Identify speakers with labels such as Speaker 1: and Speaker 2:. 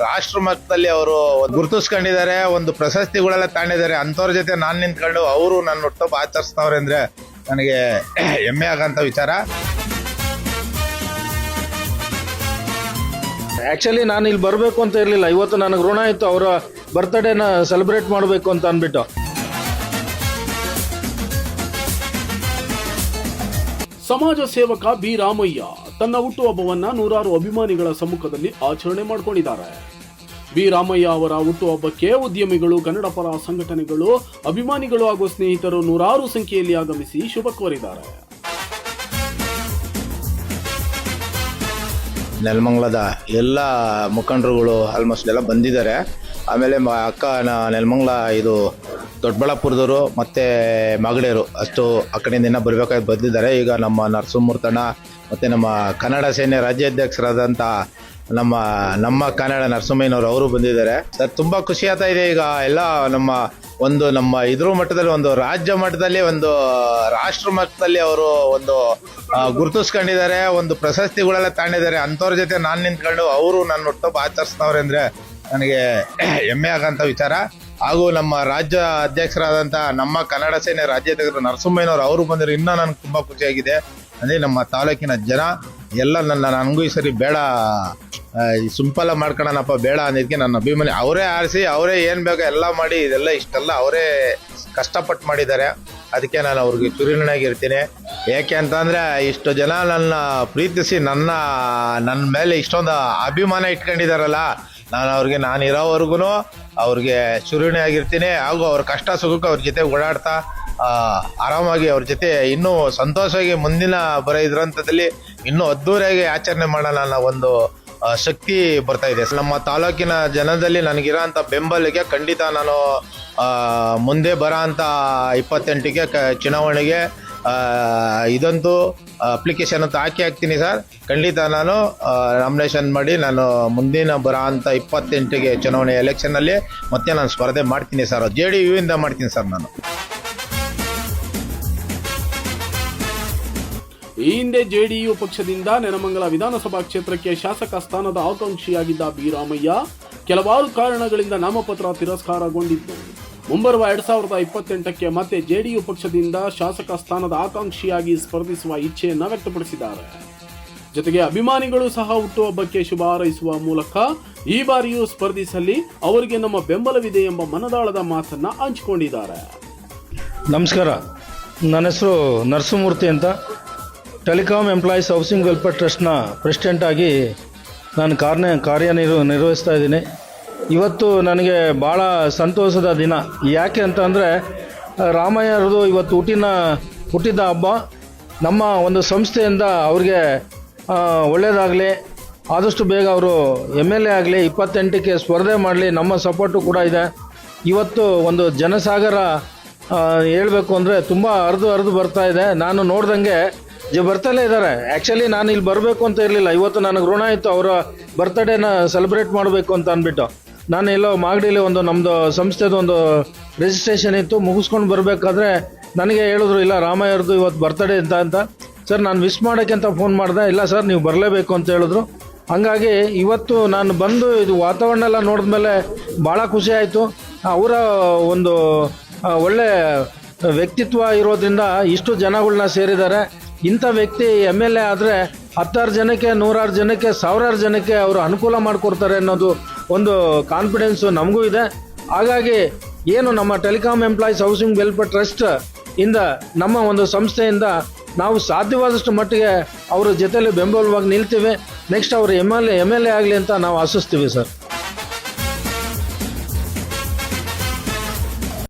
Speaker 1: ರಾಷ್ಟ್ರ ಮಟ್ಟದಲ್ಲಿ ಅವರು ಗುರುತಿಸ್ಕೊಂಡಿದ್ದಾರೆ, ಒಂದು ಪ್ರಶಸ್ತಿಗಳೆಲ್ಲ ತಗೊಂಡಿದ್ದಾರೆ. ಅಂಥವ್ರ ಜೊತೆ ನಾನು ನಿಂತ್ಕೊಂಡು ಅವರು ನನ್ನ ಹುಟ್ಟುಹಬ್ಬ ಆಚರಿಸ್ತವ್ರೆ ಅಂದ್ರೆ ನನಗೆ ಹೆಮ್ಮೆ ಆಗಂತ ವಿಚಾರ.
Speaker 2: ಆ್ಯಕ್ಚುಲಿ ನಾನು ಇಲ್ಲಿ ಬರಬೇಕು ಅಂತ ಇರಲಿಲ್ಲ. ಇವತ್ತು ನನಗೆ ಋಣ ಇತ್ತು ಅವರ ಬರ್ತ್ಡೇನ ಸೆಲೆಬ್ರೇಟ್ ಮಾಡಬೇಕು ಅಂತ ಅಂದ್ಬಿಟ್ಟು.
Speaker 3: ಸಮಾಜ ಸೇವಕ ಬಿ ರಾಮಯ್ಯ ತನ್ನ ಹುಟ್ಟುಹಬ್ಬವನ್ನ ನೂರಾರು ಅಭಿಮಾನಿಗಳ ಸಮ್ಮುಖದಲ್ಲಿ ಆಚರಣೆ ಮಾಡಿಕೊಂಡಿದ್ದಾರೆ. ಬಿ ರಾಮಯ್ಯ ಅವರ ಹುಟ್ಟುಹಬ್ಬಕ್ಕೆ ಉದ್ಯಮಿಗಳು, ಕನ್ನಡ ಪರ ಸಂಘಟನೆಗಳು, ಅಭಿಮಾನಿಗಳು ಹಾಗೂ ಸ್ನೇಹಿತರು ನೂರಾರು ಸಂಖ್ಯೆಯಲ್ಲಿ ಆಗಮಿಸಿ ಶುಭ ಕೋರಿದ್ದಾರೆ.
Speaker 1: ನೆಲಮಂಗಲದ ಎಲ್ಲ ಮುಖಂಡರುಗಳು ಆಲ್ಮೋಸ್ಟ್ ಎಲ್ಲ ಬಂದಿದ್ದಾರೆ. ಆಮೇಲೆ ಅಕ್ಕ ನೆಲಮಂಗಲ ಇದು ದೊಡ್ಡಬಳ್ಳಾಪುರದವರು ಮತ್ತು ಮಾಗಡಿಯವರು ಅಷ್ಟು ಆ ಕಡೆಯಿಂದ ಬರಬೇಕಾಗಿ ಬಂದಿದ್ದಾರೆ. ಈಗ ನಮ್ಮ ನರಸಿಂಹಮೂರ್ತಣ್ಣ ಮತ್ತು ನಮ್ಮ ಕನ್ನಡ ಸೇನೆ ರಾಜ್ಯಾಧ್ಯಕ್ಷರಾದಂಥ ನಮ್ಮ ಕನ್ನಡ ನರಸಿಂಹಯ್ಯನವರು ಅವರು ಬಂದಿದ್ದಾರೆ. ಸರ್ ತುಂಬ ಖುಷಿ ಆಗ್ತಾ ಇದೆ. ಈಗ ಎಲ್ಲ ನಮ್ಮ ಇದ್ರ ಮಟ್ಟದಲ್ಲಿ, ಒಂದು ರಾಜ್ಯ ಮಟ್ಟದಲ್ಲಿ, ಒಂದು ರಾಷ್ಟ್ರ ಮಟ್ಟದಲ್ಲಿ ಅವರು ಒಂದು ಗುರುತಿಸ್ಕೊಂಡಿದ್ದಾರೆ, ಒಂದು ಪ್ರಶಸ್ತಿಗಳೆಲ್ಲ ತಗೊಂಡಿದ್ದಾರೆ. ಅಂಥವ್ರ ಜೊತೆ ನಾನು ನಿಂತ್ಕೊಂಡು ಅವರು ನನ್ನ ಹುಟ್ಟುಹಬ್ಬ ಆಚರಿಸ್ತವ್ರೆ ಅಂದರೆ ನನಗೆ ಹೆಮ್ಮೆ ಆಗಂತ ವಿಚಾರ. ಹಾಗೂ ನಮ್ಮ ರಾಜ್ಯ ಅಧ್ಯಕ್ಷರಾದಂಥ ನಮ್ಮ ಕನ್ನಡ ಸೇನೆ ರಾಜ್ಯಾಧ್ಯಕ್ಷರು ನರಸಿಂಹಯ್ಯನವರು ಅವರು ಬಂದರೆ ಇನ್ನೂ ನನಗೆ ತುಂಬ ಖುಷಿಯಾಗಿದೆ. ಅಂದರೆ ನಮ್ಮ ತಾಲೂಕಿನ ಜನ ಎಲ್ಲ ನನಗೂ ಈ ಸರಿ ಬೇಡ, ಸಿಂಪಲ್ ಮಾಡ್ಕೊಳ್ಳೋಣಪ್ಪ ಬೇಡ ಅನ್ನೋದಕ್ಕೆ ನನ್ನ ಅಭಿಮಾನಿ ಅವರೇ ಆರಿಸಿ ಅವರೇ ಏನು ಬೇಕೋ ಎಲ್ಲ ಮಾಡಿ ಇಷ್ಟೆಲ್ಲ ಅವರೇ ಕಷ್ಟಪಟ್ಟು ಮಾಡಿದ್ದಾರೆ. ಅದಕ್ಕೆ ನಾನು ಅವ್ರಿಗೆ ಚಿರಋಣಿಯಾಗಿರ್ತೀನಿ. ಏಕೆ ಅಂತಂದರೆ ಇಷ್ಟು ಜನ ನನ್ನ ಪ್ರೀತಿಸಿ ನನ್ನ ಮೇಲೆ ಇಷ್ಟೊಂದು ಅಭಿಮಾನ ಇಟ್ಕೊಂಡಿದ್ದಾರಲ್ಲ, ನಾನು ಇರೋವರೆಗೂ ಅವ್ರಿಗೆ ಚಿರಋಣಿಯಾಗಿರ್ತೀನಿ. ಹಾಗೂ ಅವ್ರ ಕಷ್ಟ ಸುಖಕ್ಕೆ ಅವ್ರ ಜೊತೆ ಓಡಾಡ್ತಾ ಆರಾಮಾಗಿ ಅವ್ರ ಜೊತೆ ಇನ್ನೂ ಸಂತೋಷವಾಗಿ ಮುಂದಿನ ಬರೋ ಇದ್ರಂಥದಲ್ಲಿ ಇನ್ನೂ ಅದ್ದೂರಿಯಾಗಿ ಆಚರಣೆ ಮಾಡೋಣ ಅನ್ನೋ ಒಂದು ಶಕ್ತಿ ಬರ್ತಾ ಇದೆ. ನಮ್ಮ ತಾಲೂಕಿನ ಜನದಲ್ಲಿ ನನಗಿರೋಂಥ ಬೆಂಬಲಿಗೆ ಖಂಡಿತ ನಾನು ಮುಂದೆ ಬರೋ ಅಂಥ 28ಕ್ಕೆ ಚುನಾವಣೆಗೆ ಇದಂತೂ ಅಪ್ಲಿಕೇಶನ್ ಅಂತ ಹಾಕ್ತೀನಿ ಸರ್. ಖಂಡಿತ ನಾನು ನಾಮಿನೇಷನ್ ಮಾಡಿ ನಾನು ಮುಂದಿನ ಬರೋ ಅಂಥ 28ಗೆ ಚುನಾವಣೆ ಎಲೆಕ್ಷನ್ನಲ್ಲಿ ಮತ್ತೆ ನಾನು ಸ್ಪರ್ಧೆ ಮಾಡ್ತೀನಿ ಸರ್. JDU ಇಂದ ಮಾಡ್ತೀನಿ ಸರ್ ನಾನು.
Speaker 3: ಈ ಹಿಂದೆ JDU ಪಕ್ಷದಿಂದ ನೆಲಮಂಗಲ ವಿಧಾನಸಭಾ ಕ್ಷೇತ್ರಕ್ಕೆ ಶಾಸಕ ಸ್ಥಾನದ ಆಕಾಂಕ್ಷಿಯಾಗಿದ್ದ ಬಿ ರಾಮಯ್ಯ ಕೆಲವಾರು ಕಾರಣಗಳಿಂದ ನಾಮಪತ್ರ ತಿರಸ್ಕಾರಗೊಂಡಿದ್ದು, ಮುಂಬರುವ 2028ಕ್ಕೆ ಮತ್ತೆ JDU ಪಕ್ಷದಿಂದ ಶಾಸಕ ಸ್ಥಾನದ ಆಕಾಂಕ್ಷಿಯಾಗಿ ಸ್ಪರ್ಧಿಸುವ ಇಚ್ಛೆಯನ್ನ ವ್ಯಕ್ತಪಡಿಸಿದ್ದಾರೆ. ಜೊತೆಗೆ ಅಭಿಮಾನಿಗಳು ಸಹ ಹುಟ್ಟುಹಬ್ಬಕ್ಕೆ ಶುಭ ಹಾರೈಸುವ ಮೂಲಕ ಈ ಬಾರಿಯೂ ಸ್ಪರ್ಧಿಸಲಿ, ಅವರಿಗೆ ನಮ್ಮ ಬೆಂಬಲವಿದೆ ಎಂಬ ಮನದಾಳದ ಮಾತನ್ನ ಹಂಚಿಕೊಂಡಿದ್ದಾರೆ.
Speaker 2: ನಮಸ್ಕಾರ, ನನ್ನ ಹೆಸರು ನರಸಿಂಹಮೂರ್ತಿ ಅಂತ. ಟೆಲಿಕಾಂ ಎಂಪ್ಲಾಯೀಸ್ ಹೌಸಿಂಗ್ ವೆಲ್ಫೇರ್ ಟ್ರಸ್ಟ್ನ ಪ್ರೆಸಿಡೆಂಟ್ ಆಗಿ ನಾನು ಕಾರ್ಯನಿರ್ವಹಿಸ್ತಾ ಇದ್ದೀನಿ. ಇವತ್ತು ನನಗೆ ಭಾಳ ಸಂತೋಷದ ದಿನ. ಯಾಕೆ ಅಂತ ಅಂದರೆ ರಾಮಯ್ಯರದು ಇವತ್ತು ಹುಟ್ಟಿದ ಹಬ್ಬ. ನಮ್ಮ ಒಂದು ಸಂಸ್ಥೆಯಿಂದ ಅವ್ರಿಗೆ ಒಳ್ಳೆಯದಾಗಲಿ, ಆದಷ್ಟು ಬೇಗ ಅವರು MLA ಆಗಲಿ, 28ಕ್ಕೆ ಸ್ಪರ್ಧೆ ಮಾಡಲಿ, ನಮ್ಮ ಸಪೋರ್ಟು ಕೂಡ ಇದೆ. ಇವತ್ತು ಒಂದು ಜನಸಾಗರ ಹೇಳಬೇಕು ಅಂದರೆ ತುಂಬ ಹರಿದು ಬರ್ತಾ ಇದೆ. ನಾನು ನೋಡ್ದಂಗೆ ಬರ್ತಲೇ ಇದ್ದಾರೆ. ಆ್ಯಕ್ಚುಲಿ ನಾನು ಇಲ್ಲಿ ಬರಬೇಕು ಅಂತ ಇರಲಿಲ್ಲ. ಇವತ್ತು ನನಗೆ ಋಣ ಇತ್ತು ಅವರ ಬರ್ತ್ಡೇನ ಸೆಲೆಬ್ರೇಟ್ ಮಾಡಬೇಕು ಅಂತ ಅಂದ್ಬಿಟ್ಟು. ನಾನು ಎಲ್ಲೋ ಮಾಗಡಿಲಿ ನಮ್ಮದು ಸಂಸ್ಥೆದು ಒಂದು ರಿಜಿಸ್ಟ್ರೇಷನ್ ಇತ್ತು, ಮುಗಿಸ್ಕೊಂಡು ಬರಬೇಕಾದ್ರೆ ನನಗೆ ಹೇಳಿದ್ರು, ಇಲ್ಲ ರಾಮಯ್ಯರದು ಇವತ್ತು ಬರ್ತ್ಡೇ ಅಂತ. ಸರ್ ನಾನು ವಿಶ್ ಮಾಡೋಕ್ಕೆ ಅಂತ ಫೋನ್ ಮಾಡಿದೆ. ಇಲ್ಲ ಸರ್ ನೀವು ಬರಲೇಬೇಕು ಅಂತ ಹೇಳಿದ್ರು. ಹಾಗಾಗಿ ಇವತ್ತು ನಾನು ಬಂದು ಇದು ವಾತಾವರಣ ಎಲ್ಲ ನೋಡಿದ್ಮೇಲೆ ಭಾಳ ಖುಷಿ ಆಯಿತು. ಅವರ ಒಂದು ಒಳ್ಳೆ ವ್ಯಕ್ತಿತ್ವ ಇರೋದ್ರಿಂದ ಇಷ್ಟು ಜನಗಳನ್ನ ಸೇರಿದ್ದಾರೆ. ಇಂಥ ವ್ಯಕ್ತಿ MLA ಆದರೆ 10 ಜನಕ್ಕೆ, 100 ಜನಕ್ಕೆ, 1000 ಜನಕ್ಕೆ ಅವರು ಅನುಕೂಲ ಮಾಡಿಕೊಡ್ತಾರೆ ಅನ್ನೋದು ಒಂದು ಕಾನ್ಫಿಡೆನ್ಸು ನಮಗೂ ಇದೆ. ಹಾಗಾಗಿ ಏನು ನಮ್ಮ telecom employees housing welfare trust ಇಂದ ನಮ್ಮ ಒಂದು ಸಂಸ್ಥೆಯಿಂದ ನಾವು ಸಾಧ್ಯವಾದಷ್ಟು ಮಟ್ಟಿಗೆ ಅವರ ಜೊತೆಲಿ ಬೆಂಬಲವಾಗಿ ನಿಲ್ತೀವಿ. ನೆಕ್ಸ್ಟ್ ಅವರು MLA ಆಗಲಿ ಅಂತ ನಾವು ಆಶಿಸ್ತೀವಿ ಸರ್.